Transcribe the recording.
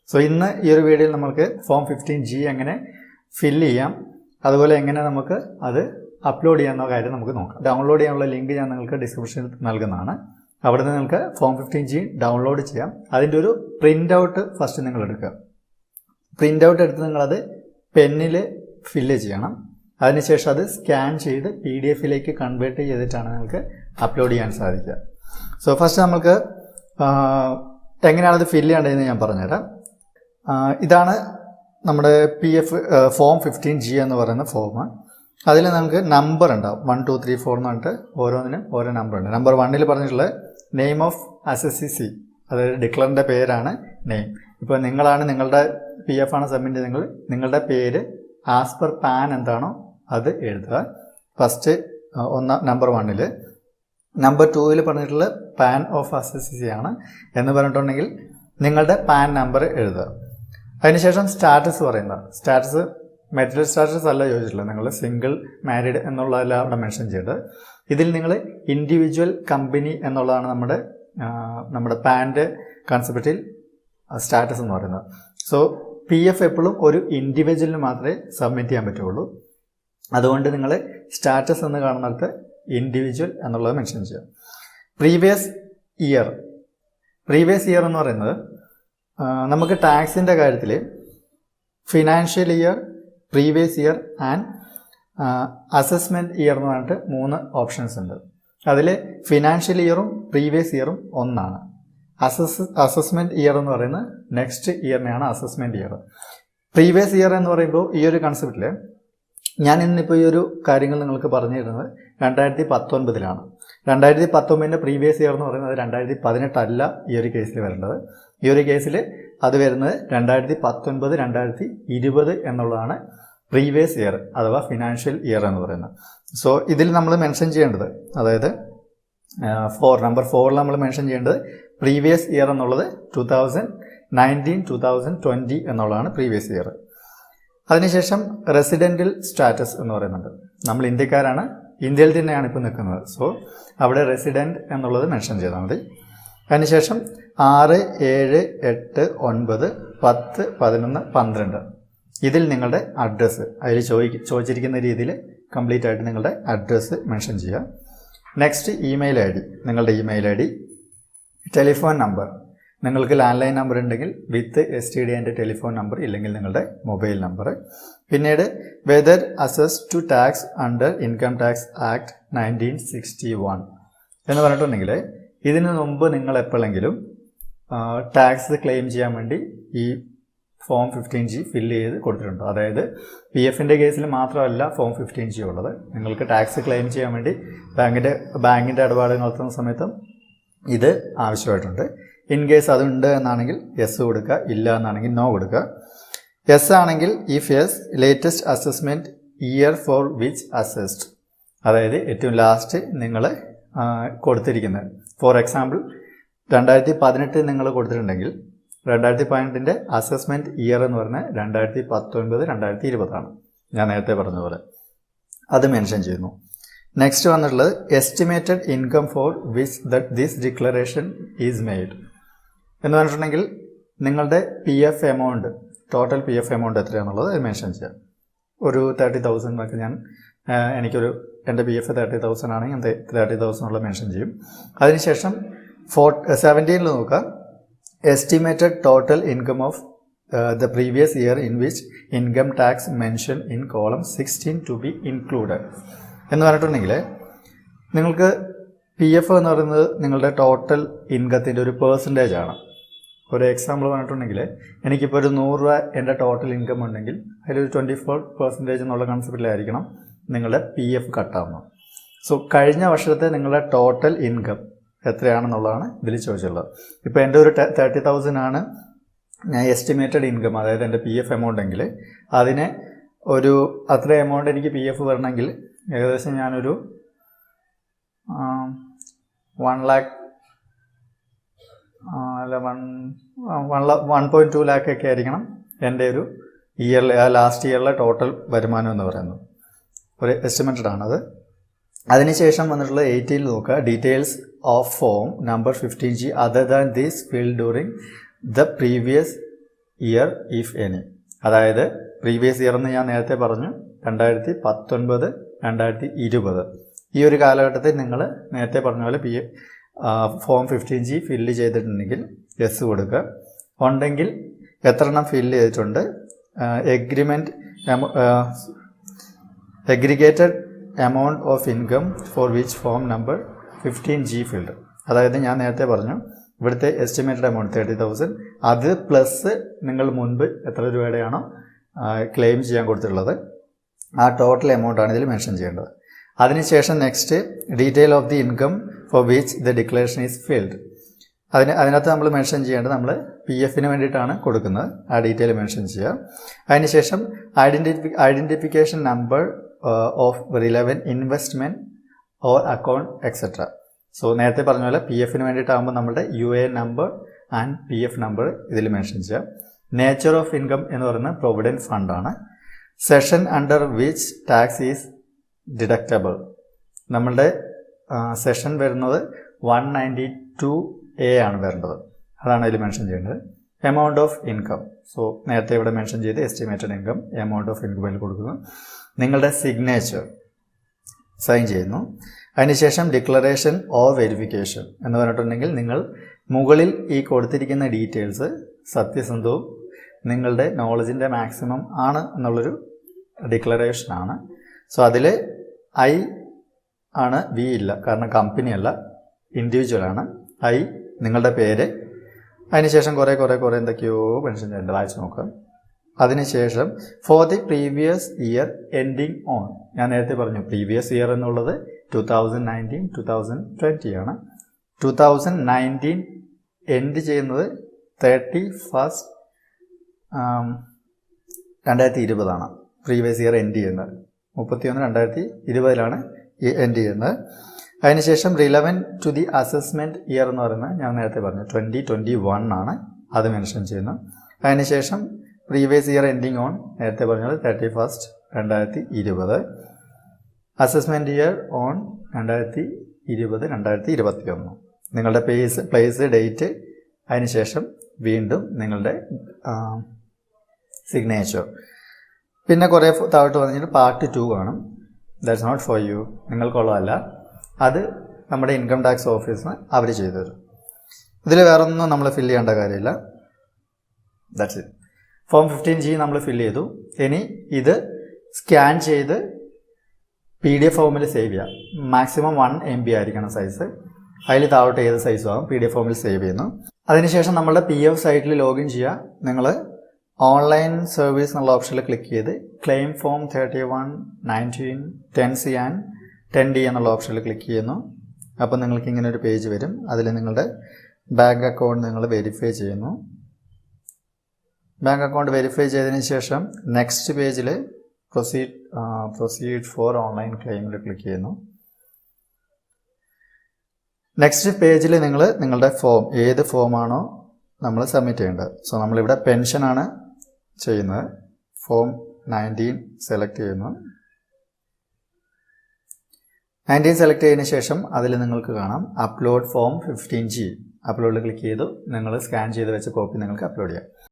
So ഇന്ന് ഈ ഒരു വീഡിയോയിൽ നമുക്ക് ഫോം 15G എങ്ങനെ ഫില്ല് ചെയ്യാം, അതുപോലെ എങ്ങനെ നമുക്ക് അത് അപ്ലോഡ് ചെയ്യാവുന്ന കാര്യം നമുക്ക് നോക്കാം. ഡൗൺലോഡ് ചെയ്യാനുള്ള ലിങ്ക് ഞാൻ നിങ്ങൾക്ക് ഡിസ്ക്രിപ്ഷനിൽ നൽകുന്നതാണ്. അവിടെ നിന്ന് നിങ്ങൾക്ക് ഫോം 15G ഡൗൺലോഡ് ചെയ്യാം. അതിൻ്റെ ഒരു പ്രിൻ്റ് ഔട്ട് ഫസ്റ്റ് നിങ്ങൾ എടുക്കുക. പ്രിൻ്റ് ഔട്ട് എടുത്ത് നിങ്ങളത് പെന്നിൽ ഫില്ല് ചെയ്യണം. അതിനുശേഷം അത് സ്കാൻ ചെയ്ത് PDF-ലേക്ക് കൺവേർട്ട് ചെയ്തിട്ടാണ് നിങ്ങൾക്ക് അപ്ലോഡ് ചെയ്യാൻ സാധിക്കുക. സോ ഫസ്റ്റ് നമുക്ക് എങ്ങനെയാണത് ഫില്ല് ചെയ്യേണ്ടതെന്ന് ഞാൻ പറഞ്ഞുതരാം. ഇതാണ് നമ്മുടെ ഫോം 15G എന്ന് പറയുന്ന ഫോം. അതിൽ നമുക്ക് നമ്പർ ഉണ്ടാവും, 1 2 3 4 എന്ന് പറഞ്ഞിട്ട് ഓരോന്നിനും ഓരോ നമ്പർ ഉണ്ട്. നമ്പർ 1 പറഞ്ഞിട്ടുള്ളത് നെയിം ഓഫ് അസസ്സി, അതായത് ഡിക്ലറിൻ്റെ പേരാണ് നെയിം. ഇപ്പോൾ നിങ്ങളാണ് നിങ്ങളുടെ PF ആണ് സബ്മിറ്റ് ചെയ്തെങ്കിൽ നിങ്ങളുടെ പേര് ആസ് പെർ പാൻ എന്താണോ അത് എഴുതുക ഫസ്റ്റ് നമ്പർ 1. നമ്പർ 2 പറഞ്ഞിട്ടുള്ള പാൻ ഓഫ് അസസ്സി ആണ് എന്ന് പറഞ്ഞിട്ടുണ്ടെങ്കിൽ നിങ്ങളുടെ പാൻ നമ്പർ എഴുതുക. അതിനുശേഷം സ്റ്റാറ്റസ് പറയുന്നത്, സ്റ്റാറ്റസ് മെറ്റീരിയൽ സ്റ്റാറ്റസ് അല്ല ചോദിച്ചിട്ടുള്ളത്, നിങ്ങൾ സിംഗിൾ മാരീഡ് എന്നുള്ളതല്ല അവിടെ മെൻഷൻ ചെയ്തത്. ഇതിൽ നിങ്ങൾ ഇൻഡിവിജ്വൽ കമ്പനി എന്നുള്ളതാണ് നമ്മുടെ പാൻ്റെ കൺസെപ്റ്റിൽ സ്റ്റാറ്റസ് എന്ന് പറയുന്നത്. സോ PF എപ്പോഴും ഒരു ഇൻഡിവിജ്വലിന് മാത്രമേ സബ്മിറ്റ് ചെയ്യാൻ പറ്റുള്ളൂ. അതുകൊണ്ട് നിങ്ങൾ സ്റ്റാറ്റസ് എന്ന് കാണുന്നിടത്ത് ഇൻഡിവിജ്വൽ എന്നുള്ളത് മെൻഷൻ ചെയ്യുക. പ്രീവിയസ് ഇയർ എന്ന് പറയുന്നത് നമുക്ക് ടാക്സിൻ്റെ കാര്യത്തിൽ financial year, previous year and assessment year എന്ന് പറഞ്ഞിട്ട് 3 ഓപ്ഷൻസ് ഉണ്ട്. അതിൽ ഫിനാൻഷ്യൽ ഇയറും പ്രീവിയസ് ഇയറും ഒന്നാണ്. അസസ്മെൻറ്റ് ഇയർ എന്ന് പറയുന്നത് നെക്സ്റ്റ് ഇയറിനെയാണ് അസസ്മെൻറ്റ് ഇയർ. പ്രീവിയസ് ഇയർ എന്ന് പറയുമ്പോൾ ഈ ഒരു കൺസെപ്റ്റിൽ ഞാൻ ഇന്നിപ്പോൾ ഈ ഒരു കാര്യങ്ങൾ നിങ്ങൾക്ക് പറഞ്ഞു തരുന്നത് 2019 2019 പ്രീവിയസ് ഇയർ എന്ന് പറയുന്നത് 2018 അല്ല ഈ ഒരു കേസിൽ വരേണ്ടത്. ഈ ഒരു കേസിൽ അത് വരുന്നത് 2019 2020 എന്നുള്ളതാണ് പ്രീവിയസ് ഇയർ അഥവാ ഫിനാൻഷ്യൽ ഇയർ എന്ന് പറയുന്നത്. സോ ഇതിൽ നമ്മൾ മെൻഷൻ ചെയ്യേണ്ടത്, അതായത് നമ്പർ 4 നമ്മൾ മെൻഷൻ ചെയ്യേണ്ടത് പ്രീവിയസ് ഇയർ എന്നുള്ളത് 2019 2020 എന്നുള്ളതാണ് പ്രീവിയസ് ഇയർ. അതിനുശേഷം റെസിഡൻഷ്യൽ സ്റ്റാറ്റസ് എന്ന് പറയുന്നുണ്ട്. നമ്മൾ ഇന്ത്യക്കാരാണ്, ഇന്ത്യയിൽ തന്നെയാണ് ഇപ്പോൾ നിൽക്കുന്നത്. സോ അവിടെ റെസിഡൻറ്റ് എന്നുള്ളത് മെൻഷൻ ചെയ്താൽ മതി. അതിനുശേഷം 6 7 8 9 10 11 12 ഇതിൽ നിങ്ങളുടെ അഡ്രസ്സ് അതിൽ ചോദിച്ചിരിക്കുന്ന രീതിയിൽ കംപ്ലീറ്റ് ആയിട്ട് നിങ്ങളുടെ അഡ്രസ്സ് മെൻഷൻ ചെയ്യുക. നെക്സ്റ്റ് നിങ്ങളുടെ email I D, telephone number, നിങ്ങൾക്ക് ലാൻഡ് ലൈൻ നമ്പർ ഉണ്ടെങ്കിൽ with STD and telephone number, ഇല്ലെങ്കിൽ നിങ്ങളുടെ മൊബൈൽ നമ്പർ. പിന്നീട് whether assess to tax under income tax act 1961 എന്ന് പറഞ്ഞിട്ടുണ്ടെങ്കിൽ ഇതിനു മുമ്പ് നിങ്ങൾ എപ്പോഴെങ്കിലും ടാക്സ് ക്ലെയിം ചെയ്യാൻ വേണ്ടി ഈ ഫോം 15G ഫില്ല് ചെയ്ത് കൊടുത്തിട്ടുണ്ടോ? അതായത് PFൻ്റെ കേസിൽ മാത്രമല്ല ഫോം 15G ഉള്ളത്. നിങ്ങൾക്ക് ടാക്സ് ക്ലെയിം ചെയ്യാൻ വേണ്ടി ബാങ്കിൻ്റെ ഇടപാട് നടത്തുന്ന സമയത്തും ഇത് ആവശ്യമായിട്ടുണ്ട്. ഇൻ കേസ് അതുണ്ട് എന്നാണെങ്കിൽ യെസ് കൊടുക്കുക, ഇല്ല എന്നാണെങ്കിൽ നോ കൊടുക്കുക. യെസ് ആണെങ്കിൽ if yes latest assessment year for which assessed, അതായത് ഏറ്റവും ലാസ്റ്റ് നിങ്ങൾ കൊടുത്തിരിക്കുന്നത്. ഫോർ എക്സാമ്പിൾ 2018 നിങ്ങൾ കൊടുത്തിട്ടുണ്ടെങ്കിൽ 2018 അസസ്മെൻറ്റ് ഇയർ എന്ന് പറഞ്ഞാൽ 2019 2020 ആണ്, ഞാൻ നേരത്തെ പറഞ്ഞതുപോലെ അത് മെൻഷൻ ചെയ്യുന്നു. നെക്സ്റ്റ് വന്നിട്ടുള്ളത് estimated income for which this declaration is made എന്ന് പറഞ്ഞിട്ടുണ്ടെങ്കിൽ നിങ്ങളുടെ PF amount, total PF amount എത്രയാണെന്നുള്ളത് അത് മെൻഷൻ ചെയ്യാം. ഒരു 30,000 എന്നൊക്കെ എൻ്റെ PF 30,000 ആണെങ്കിൽ ഞാൻ 30,000 ഉള്ള മെൻഷൻ ചെയ്യും. അതിനുശേഷം 17 നോക്കുക, estimated total income of the previous year in which income tax mention in column 16 to be included എന്ന് പറഞ്ഞിട്ടുണ്ടെങ്കിൽ നിങ്ങൾക്ക് PF എന്ന് പറയുന്നത് നിങ്ങളുടെ ടോട്ടൽ ഇൻകത്തിൻ്റെ ഒരു പെർസെൻറ്റേജ് ആണ്. ഒരു എക്സാമ്പിൾ പറഞ്ഞിട്ടുണ്ടെങ്കിൽ എനിക്കിപ്പോൾ ഒരു 100 രൂപ എൻ്റെ ടോട്ടൽ ഇൻകം ഉണ്ടെങ്കിൽ അതിലൊരു 24% എന്നുള്ള കൺസെപ്റ്റിലായിരിക്കണം നിങ്ങളുടെ PF കട്ടാവുന്നത്. സോ കഴിഞ്ഞ വർഷത്തെ നിങ്ങളുടെ ടോട്ടൽ ഇൻകം എത്രയാണെന്നുള്ളതാണ് ഇതിൽ ചോദിച്ചുള്ളത്. ഇപ്പോൾ എൻ്റെ ഒരു 30,000 ആണ് ഞാൻ എസ്റ്റിമേറ്റഡ് ഇൻകം, അതായത് എൻ്റെ PF എമൗണ്ട് എങ്കിൽ അതിനെ അത്ര എമൗണ്ട് എനിക്ക് PF വരണമെങ്കിൽ ഏകദേശം ഞാനൊരു 1.2 lakh ഒക്കെ ആയിരിക്കണം എൻ്റെ ഒരു ലാസ്റ്റ് ഇയറിലെ ടോട്ടൽ വരുമാനം എന്ന് പറയുന്നത്. ഒരു എസ്റ്റിമേറ്റഡ് ആണത്. അതിനുശേഷം വന്നിട്ടുള്ള 18 നോക്കുക, details of form number 15G other than this filled during the previous year if any. അതായത് പ്രീവിയസ് ഇയർ എന്ന് ഞാൻ നേരത്തെ പറഞ്ഞു 2019, 2020. ഈ ഒരു കാലഘട്ടത്തിൽ നിങ്ങൾ നേരത്തെ പറഞ്ഞ പോലെ ഫോം 15G ഫില്ല് ചെയ്തിട്ടുണ്ടെങ്കിൽ യെസ് കൊടുക്കുക. ഉണ്ടെങ്കിൽ എത്ര എണ്ണം ഫില്ല് ചെയ്തിട്ടുണ്ട്, aggregated amount of income for which form number 15G filed. അതായത് ഞാൻ നേരത്തെ പറഞ്ഞു ഇവിടുത്തെ എസ്റ്റിമേറ്റഡ് എമൗണ്ട് 30,000, അത് പ്ലസ് നിങ്ങൾ മുൻപ് എത്ര രൂപയുടെയാണോ ക്ലെയിം ചെയ്യാൻ കൊടുത്തിട്ടുള്ളത് ആ ടോട്ടൽ എമൗണ്ടാണ് ഇതിൽ മെൻഷൻ ചെയ്യേണ്ടത്. അതിനുശേഷം next detail of the income for which the declaration is filled. അതിനകത്ത് നമ്മൾ മെൻഷൻ ചെയ്യേണ്ടത് നമ്മൾ PF വേണ്ടിയിട്ടാണ് കൊടുക്കുന്നത്, ആ ഡീറ്റെയിൽ മെൻഷൻ ചെയ്യുക. അതിനുശേഷം identification number of relevant investment or account etcetera. So നേരത്തെ പറഞ്ഞ പോലെ PF വേണ്ടിയിട്ടാകുമ്പോൾ നമ്മുടെ UAN number and PF number ഇതിൽ മെൻഷൻ ചെയ്യുക. നേച്ചർ ഓഫ് ഇൻകം എന്ന് പറയുന്നത് പ്രൊവിഡൻറ്റ് ഫണ്ടാണ്. Section under which tax is deductible. നമ്മളുടെ സെഷൻ വരുന്നത് 192A ആണ് വരേണ്ടത്, അതാണ് അതിൽ മെൻഷൻ ചെയ്യേണ്ടത്. എമൗണ്ട് ഓഫ് ഇൻകം, സോ നേരത്തെ ഇവിടെ മെൻഷൻ ചെയ്ത് estimated income amount of income അതിൽ കൊടുക്കുന്നു. നിങ്ങളുടെ സിഗ്നേച്ചർ സൈൻ ചെയ്യുന്നു. അതിനുശേഷം ഡിക്ലറേഷൻ ഓർ വെരിഫിക്കേഷൻ എന്ന് പറഞ്ഞിട്ടുണ്ടെങ്കിൽ നിങ്ങൾ മുകളിൽ ഈ കൊടുത്തിരിക്കുന്ന ഡീറ്റെയിൽസ് സത്യസന്ധവും നിങ്ങളുടെ നോളജിൻ്റെ മാക്സിമം ആണ് എന്നുള്ളൊരു ഡിക്ലറേഷനാണ്. സോ അതിൽ I ആണ്, V ഇല്ല, കാരണം കമ്പനിയല്ല ഇൻഡിവിജ്വലാണ്. I നിങ്ങളുടെ പേര്, അതിനുശേഷം കുറേ എന്തൊക്കെയോ മെൻഷൻ ചെയ്യേണ്ടത്, വായിച്ച് നോക്കാം. അതിനുശേഷം for the previous year ending on, ഞാൻ നേരത്തെ പറഞ്ഞു പ്രീവിയസ് ഇയർ എന്നുള്ളത് 2019, 2020 ആണ്. 2019 എൻഡ് ചെയ്യുന്നത് 31 2020 പ്രീവിയസ് ഇയർ എൻഡ് ചെയ്യുന്നത്. 31 2020 എൻഡ് ചെയ്യുന്നത്. അതിനുശേഷം relevant to the assessment year എന്ന് പറയുന്നത് ഞാൻ നേരത്തെ പറഞ്ഞു 2021 ആണ്, അത് മെൻഷൻ ചെയ്യുന്നു. അതിനുശേഷം പ്രീവിയസ് ഇയർ എൻഡിങ് ഓൺ നേരത്തെ പറഞ്ഞത് 31 2020. Assessment year on 2020, 2021. നിങ്ങളുടെ പ്ലേസ് ഡേറ്റ്, അതിനുശേഷം വീണ്ടും നിങ്ങളുടെ സിഗ്നേച്ചർ. പിന്നെ കുറേ താഴോട്ട് വന്നിട്ട് പാർട്ട് 2 കാണും. ദാറ്റ്സ് നോട്ട് ഫോർ യു, നിങ്ങൾക്കുള്ളതല്ല, അത് നമ്മുടെ ഇൻകം ടാക്സ് ഓഫീസിന് അവർ ചെയ്തു തരും. ഇതിൽ വേറൊന്നും നമ്മൾ ഫില്ല് ചെയ്യേണ്ട കാര്യമില്ല. That's it. ഫോം 15G നമ്മൾ ഫില്ല് ചെയ്തു. ഇനി ഇത് സ്കാൻ ചെയ്ത് PDF ഫോമിൽ സേവ് ചെയ്യാം. മാക്സിമം 1 MB ആയിരിക്കണം സൈസ്. അതിൽ താഴോട്ട് ഏത് സൈസും ആകും, PDF ഫോമിൽ സേവ് ചെയ്യുന്നു. അതിനുശേഷം നമ്മളുടെ PF സൈറ്റിൽ ലോഗിൻ ചെയ്യുക. നിങ്ങൾ ഓൺലൈൻ സർവീസ് എന്നുള്ള ഓപ്ഷനിൽ ക്ലിക്ക് ചെയ്ത് claim form 31, 19, 10C and 10D എന്നുള്ള ഓപ്ഷനിൽ ക്ലിക്ക് ചെയ്യുന്നു. അപ്പോൾ നിങ്ങൾക്ക് ഇങ്ങനെ ഒരു പേജ് വരും. അതിൽ നിങ്ങളുടെ ബാങ്ക് അക്കൗണ്ട് നിങ്ങൾ വെരിഫൈ ചെയ്യുന്നു. ബാങ്ക് അക്കൗണ്ട് വെരിഫൈ ചെയ്തതിന് ശേഷം നെക്സ്റ്റ് പേജിൽ പ്രൊസീഡ് ഫോർ ഓൺലൈൻ ക്ലെയിമിൽ ക്ലിക്ക് ചെയ്യുന്നു. നെക്സ്റ്റ് പേജിൽ നിങ്ങൾ നിങ്ങളുടെ ഫോം, ഏത് ഫോമാണോ നമ്മൾ സബ്മിറ്റ് ചെയ്യേണ്ടത്. സോ നമ്മളിവിടെ പെൻഷനാണ് ചെയ്യുന്നത്. ഫോം 19 സെലക്ട് ചെയ്യുന്നു. 19 സെലക്ട് ചെയ്തതിന് ശേഷം അതിൽ നിങ്ങൾക്ക് കാണാം അപ്ലോഡ് ഫോം 15G. അപ്ലോഡിൽ ക്ലിക്ക് ചെയ്തു നിങ്ങൾ സ്കാൻ ചെയ്ത് വെച്ച കോപ്പി നിങ്ങൾക്ക് അപ്ലോഡ് ചെയ്യാം.